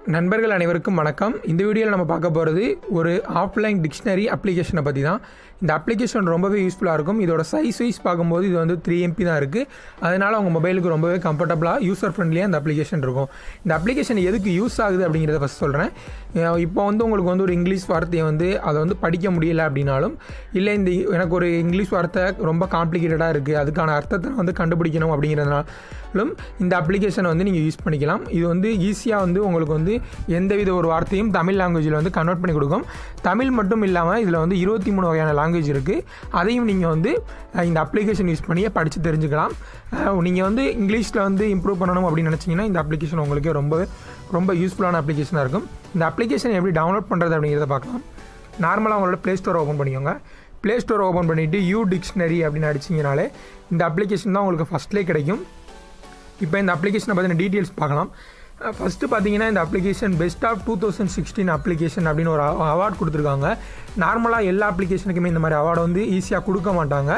நண்பர்கள் அனைவருக்கும் வணக்கம். இந்த வீடியோவில் நம்ம பார்க்க போகிறது ஒரு ஆஃப்லைன் டிக்ஷனரி அப்ளிகேஷனை பற்றி தான். இந்த அப்ளிகேஷன் ரொம்பவே யூஸ்ஃபுல்லாக இருக்கும். இதோட சைஸ் வைஸ் பார்க்கும்போது இது வந்து 3 MB தான் இருக்குது. அதனால் உங்கள் மொபைலுக்கு ரொம்பவே கம்ஃபர்டபுளாக யூசர் ஃப்ரெண்ட்லியாக இந்த அப்ளிகேஷன் இருக்கும். இந்த அப்ளிகேஷன் எதுக்கு யூஸ் ஆகுது அப்படிங்கிறத ஃபஸ்ட் சொல்கிறேன். இப்போ வந்து உங்களுக்கு வந்து ஒரு இங்கிலீஷ் வார்த்தையை வந்து அதை வந்து படிக்க முடியல அப்படின்னாலும், இல்லை எனக்கு ஒரு இங்கிலீஷ் வார்த்தை ரொம்ப காம்ப்ளிகேட்டடாக இருக்குது, அதுக்கான அர்த்தத்தை வந்து கண்டுபிடிக்கணும் அப்படிங்கிறதுனாலும் இந்த அப்ளிகேஷனை வந்து நீங்கள் யூஸ் பண்ணிக்கலாம். இது வந்து ஈஸியாக வந்து உங்களுக்கு வந்து எந்தவித ஒரு வார்த்தையும் தமிழ் லாங்குவேஜில் வந்து கன்வெர்ட் பண்ணி கொடுக்கும். தமிழ் மட்டும் இல்லாமல் இதில் வந்து 23 வகையான லாங்குவேஜ் இருக்குது. அதையும் நீங்கள் வந்து இந்த அப்ளிகேஷன் யூஸ் பண்ணியே படித்து தெரிஞ்சுக்கலாம். நீங்கள் வந்து இங்கிலீஷில் வந்து இம்ப்ரூவ் பண்ணணும் அப்படின்னு நினச்சிங்கன்னா இந்த அப்ளிகேஷன் உங்களுக்கு ரொம்ப யூஸ்ஃபுல்லான அப்ளிகேஷனாக இருக்கும். இந்த அப்ளிகேஷன் எப்படி டவுன்லோட் பண்ணுறது அப்படிங்கிறத பார்க்கலாம். நார்மலாக உங்களோட ப்ளே ஸ்டோரை ஓப்பன் பண்ணிக்கோங்க. ப்ளே ஸ்டோரை ஓப்பன் பண்ணிவிட்டு யூ டிக்ஷனரி அப்படின்னு அடிச்சிங்கனாலே இந்த அப்ளிகேஷன் தான் உங்களுக்கு ஃபஸ்ட்லேயே கிடைக்கும். இப்போ இந்த அப்ளிகேஷனை பற்றின டீட்டெயில்ஸ் பார்க்கலாம். ஃபஸ்ட்டு பார்த்தீங்கன்னா இந்த அப்ளிகேஷன் பெஸ்ட் ஆஃப் 2016 அப்ளிகேஷன் அப்படின்னு ஒரு அவார்ட் கொடுத்துருக்காங்க. நார்மலாக எல்லா அப்ளிகேஷனுக்குமே இந்த மாதிரி அவார்டு வந்து ஈஸியாக கொடுக்க மாட்டாங்க.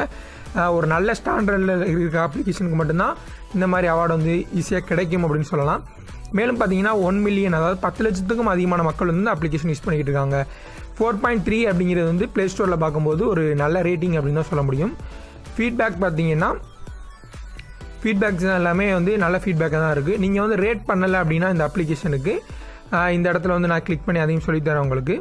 ஒரு நல்ல ஸ்டாண்டர்டில் இருக்கிற அப்ளிகேஷனுக்கு மட்டும்தான் இந்த மாதிரி அவார்டு வந்து ஈஸியாக கிடைக்கும் அப்படின்னு சொல்லலாம். மேலும் பார்த்தீங்கன்னா 1 மில்லியன், அதாவது 10 லட்சத்துக்கும் அதிகமான மக்கள் வந்து இந்த அப்ளிகேஷன் யூஸ் பண்ணிக்கிட்டு இருக்காங்க. 4.3 அப்படிங்கிறது வந்து ப்ளே ஸ்டோரில் பார்க்கும்போது ஒரு நல்ல ரேட்டிங் அப்படின்னு தான் சொல்ல முடியும். ஃபீட்பேக் பார்த்தீங்கன்னா ஃபீட்பேக்ஸ் எல்லாமே வந்து நல்ல ஃபீட்பேக்காக தான் இருக்குது. நீங்கள் வந்து ரேட் பண்ணலை அப்படின்னா இந்த அப்ளிகேஷனுக்கு இந்த இடத்துல வந்து நான் கிளிக் பண்ணி அதையும் சொல்லித்தரேன் உங்களுக்கு.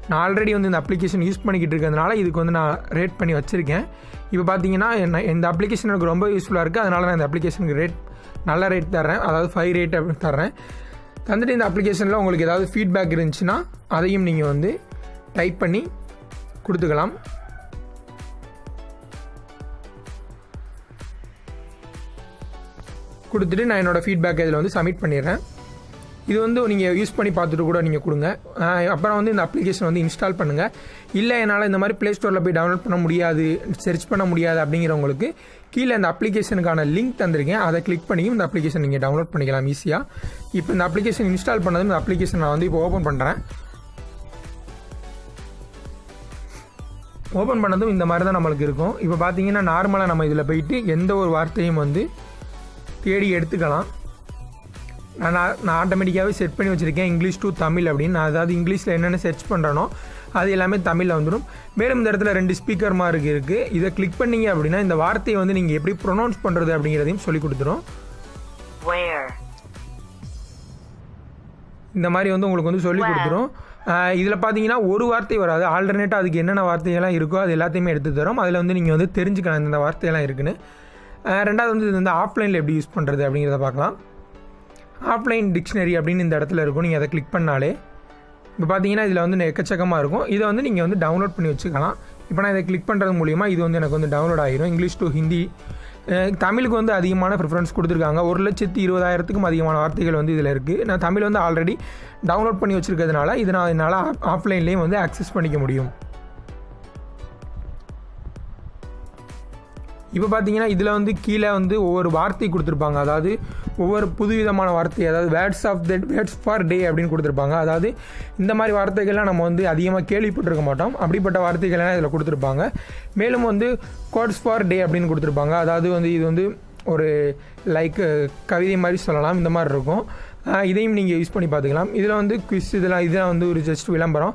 நான் ஆல்ரெடி வந்து இந்த அப்ளிகேஷன் யூஸ் பண்ணிக்கிட்டு இருக்கிறதுனால இதுக்கு வந்து நான் ரேட் பண்ணி வச்சுருக்கேன். இப்போ பார்த்தீங்கன்னா இந்த அப்ளிகேஷன் எனக்கு ரொம்ப யூஸ்ஃபுல்லாக இருக்குது. அதனால் நான் இந்த அப்ளிகேஷனுக்கு நல்ல ரேட் தர்றேன், அதாவது 5 ரேட் அப்படின்னு தர்றேன். தந்துட்டு இந்த அப்ளிகேஷனில் உங்களுக்கு ஏதாவது ஃபீட்பேக் இருந்துச்சுன்னா அதையும் நீங்கள் வந்து டைப் பண்ணி கொடுத்துக்கலாம். கொடுத்துட்டு நான் என்னோடய ஃபீட்பேக் இதில் வந்து சப்மிட் பண்ணிடுறேன். இது வந்து நீங்கள் யூஸ் பண்ணி பார்த்துட்டு கூட நீங்கள் கொடுங்க. அப்புறம் வந்து இந்த அப்ளிகேஷன் வந்து இன்ஸ்டால் பண்ணுங்கள். இல்லை என்னால் இந்த மாதிரி ப்ளே ஸ்டோரில் போய் டவுன்லோட் பண்ண முடியாது, சர்ச் பண்ண முடியாது அப்படிங்கிறவங்களுக்கு கீழே இந்த அப்ளிகேஷனுக்கான லிங்க் தந்திருக்கேன். அதை கிளிக் பண்ணியும் இந்த அப்ளிகேஷன் நீங்கள் டவுன்லோட் பண்ணிக்கலாம் ஈஸியாக. இப்போ இந்த அப்ளிகேஷன் இன்ஸ்டால் பண்ணதும் இந்த அப்ளிகேஷன் நான் வந்து இப்போ ஓப்பன் பண்ணுறேன். ஓப்பன் பண்ணதும் இந்த மாதிரி தான் நம்மளுக்கு இருக்கும். இப்போ பார்த்தீங்கன்னா நார்மலாக நம்ம இதில் போயிட்டு எந்த ஒரு வார்த்தையும் வந்து தேடி எடுத்துக்கலாம். நான் ஆட்டோமேட்டிக்காகவே செட் பண்ணி வச்சுருக்கேன் இங்கிலீஷ் டு தமிழ் அப்படின்னு. நான் அதாவது இங்கிலீஷில் என்னென்ன சர்ச் பண்ணுறனோ அது எல்லாமே தமிழில் வந்துடும். மேலும் இந்த இடத்துல 2 ஸ்பீக்கர் மாதிரி இருக்குது. இதை கிளிக் பண்ணிங்க அப்படின்னா இந்த வார்த்தையை வந்து நீங்கள் எப்படி ப்ரொனவுன்ஸ் பண்ணுறது அப்படிங்கிறதையும் சொல்லி கொடுத்துரும். இந்த மாதிரி வந்து உங்களுக்கு வந்து சொல்லி கொடுத்துரும். இதில் பார்த்தீங்கன்னா ஒரு வார்த்தை வராது, ஆல்டர்னேட்டாக அதுக்கு என்னென்ன வார்த்தைகள்லாம் இருக்கோ அது எல்லாத்தையுமே எடுத்து தரும். அதில் வந்து நீங்கள் வந்து தெரிஞ்சுக்கலாம் இந்த வார்த்தையெல்லாம் இருக்குன்னு. ரெண்டாவது வந்து இது வந்து ஆஃப்லைனில் எப்படி யூஸ் பண்ணுறது அப்படிங்கிறத பார்க்கலாம். ஆஃப்லைன் டிக்ஷனரி அப்படின்னு இந்த இடத்துல இருக்கும். நீங்கள் அதை கிளிக் பண்ணாலே இப்போ பார்த்தீங்கன்னா இதில் வந்து எக்கச்சக்கமாக இருக்கும். இதை வந்து நீங்கள் வந்து டவுன்லோட் பண்ணி வச்சுக்கலாம். இப்போ நான் இதை கிளிக் பண்ணுறது மூலிமா இது வந்து எனக்கு வந்து டவுன்லோட் ஆகிரும். இங்கிலீஷ் டு ஹிந்தி, தமிழுக்கு வந்து அதிகமான ப்ரிஃபரன்ஸ் கொடுத்துருக்காங்க. 1,20,000க்கும் அதிகமான வார்த்தைகள் வந்து இதில் இருக்குது. நான் தமிழ் வந்து ஆல்ரெடி டவுன்லோட் பண்ணி வச்சுருக்கிறதுனால இதை நான் என்னால் ஆஃப்லைன்லேயும் வந்து ஆக்சஸ் பண்ணிக்க முடியும். இப்போ பார்த்தீங்கன்னா இதில் வந்து கீழே வந்து ஒவ்வொரு வார்த்தை கொடுத்துருப்பாங்க. அதாவது ஒவ்வொரு புதுவிதமான வார்த்தை, அதாவது வேர்ட்ஸ் ஃபார் டே அப்படின்னு கொடுத்துருப்பாங்க. அதாவது இந்த மாதிரி வார்த்தைகள்லாம் நம்ம வந்து அதிகமாக கேள்விப்பட்டிருக்க மாட்டோம். அப்படிப்பட்ட வார்த்தைகள்லாம் இதில் கொடுத்துருப்பாங்க. மேலும் வந்து கோட்ஸ் ஃபார் டே அப்படின்னு கொடுத்துருப்பாங்க. அதாவது வந்து இது வந்து ஒரு லைக் கவிதை மாதிரி சொல்லலாம், இந்த மாதிரி இருக்கும். இதையும் நீங்கள் யூஸ் பண்ணி பார்த்துக்கலாம். இதில் வந்து குவிஸ் இதெல்லாம் வந்து ஒரு ஜஸ்ட் விளம்பரம்.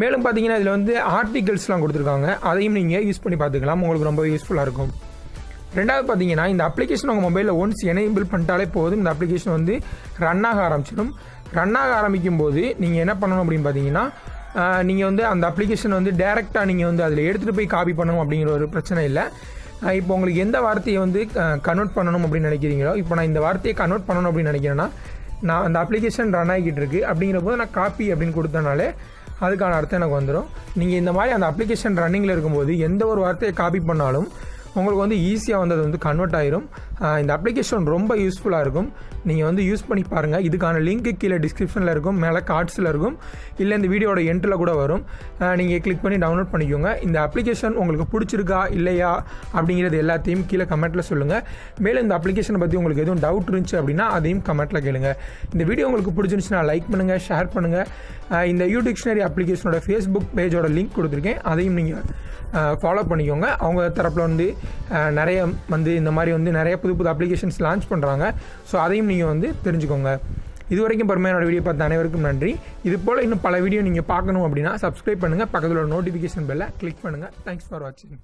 மேலும் பார்த்தீங்கன்னா இதில் வந்து ஆர்டிகல்ஸ்லாம் கொடுத்துருக்காங்க. அதையும் நீங்கள் யூஸ் பண்ணி பார்த்துக்கலாம், உங்களுக்கு ரொம்ப யூஸ்ஃபுல்லாக இருக்கும். ரெண்டாவது பார்த்தீங்கன்னா இந்த அப்ளிகேஷன் உங்கள் மொபைலில் ஒன்ஸ் எனேபிள் பண்ணிட்டாலே போதும், இந்த அப்ளிகேஷன் வந்து ரன் ஆக ஆரம்பிச்சிடும். ரன் ஆக ஆரம்பிக்கும் போது நீங்கள் என்ன பண்ணணும் அப்படின்னு பார்த்தீங்கன்னா, நீங்கள் வந்து அந்த அப்ளிகேஷன் வந்து டேரெக்டாக நீங்கள் வந்து அதில் எடுத்துகிட்டு போய் காப்பி பண்ணணும் அப்படிங்கிற ஒரு பிரச்சனை இல்லை. இப்போ உங்களுக்கு எந்த வார்த்தையை வந்து கன்வெர்ட் பண்ணணும் அப்படின்னு நினைக்கிறீங்களோ, இப்போ நான் இந்த வார்த்தையை கன்வெர்ட் பண்ணணும் அப்படின்னு நினைக்கிறேன்னா நான் அந்த அப்ளிகேஷன் ரன் ஆகிக்கிட்டு இருக்குது அப்படிங்கிற போது நான் காப்பி அப்படின்னு கொடுத்தனாலே அதுக்கான அர்த்தம் எனக்கு வந்துடும். நீங்கள் இந்த மாதிரி அந்த அப்ளிகேஷன் ரன்னிங்கில் இருக்கும்போது எந்த ஒரு வார்த்தையை காப்பி பண்ணாலும் உங்களுக்கு வந்து ஈஸியாக வந்து அது வந்து கன்வெர்ட் ஆயிரும். இந்த அப்ளிகேஷன் ரொம்ப யூஸ்ஃபுல்லாக இருக்கும். நீங்கள் வந்து யூஸ் பண்ணி பாருங்கள். இதுக்கான லிங்க்கு கீழே டிஸ்கிரிப்ஷனில் இருக்கும், மேலே கார்ட்ஸில் இருக்கும், இல்லை இந்த வீடியோட எண்டில் கூட வரும். நீங்கள் கிளிக் பண்ணி டவுன்லோட் பண்ணிக்கோங்க. இந்த அப்ளிகேஷன் உங்களுக்கு பிடிச்சிருக்கா இல்லையா அப்படிங்கிறது எல்லாத்தையும் கீழே கமெண்ட்டில் சொல்லுங்கள். மேலும் இந்த அப்ளிகேஷனை பற்றி உங்களுக்கு எதுவும் டவுட் இருந்துச்சு அப்படின்னா அதையும் கமெண்ட்டில் கேளுங்க. இந்த வீடியோ உங்களுக்கு பிடிச்சிருந்துச்சுன்னா லைக் பண்ணுங்கள், ஷேர் பண்ணுங்கள். இந்த யூ டிக்ஷனரி அப்ளிகேஷனோட ஃபேஸ்புக் பேஜோட லிங்க் கொடுத்துருக்கேன், அதையும் நீங்கள் ஃபாலோ பண்ணிக்கோங்க. அவங்க தரப்பில் வந்து நிறைய வந்து இந்த மாதிரி வந்து நிறைய புது புது அப்ளிகேஷன்ஸ் லான்ச் பண்ணுறாங்க. ஸோ அதையும் நீங்கள் வந்து தெரிஞ்சுக்கோங்க. இது வரைக்கும் பொறுமையான வீடியோ பார்த்த அனைவருக்கும் நன்றி. இது போல் இன்னும் பல வீடியோ நீங்கள் பார்க்கணும் அப்படின்னா சப்ஸ்கிரைப் பண்ணுங்கள், பக்கத்தில் ஒரு நோட்டிஃபிகேஷன் பெல்லை கிளிக் பண்ணுங்கள். தேங்க்ஸ் ஃபார் வாட்சிங்.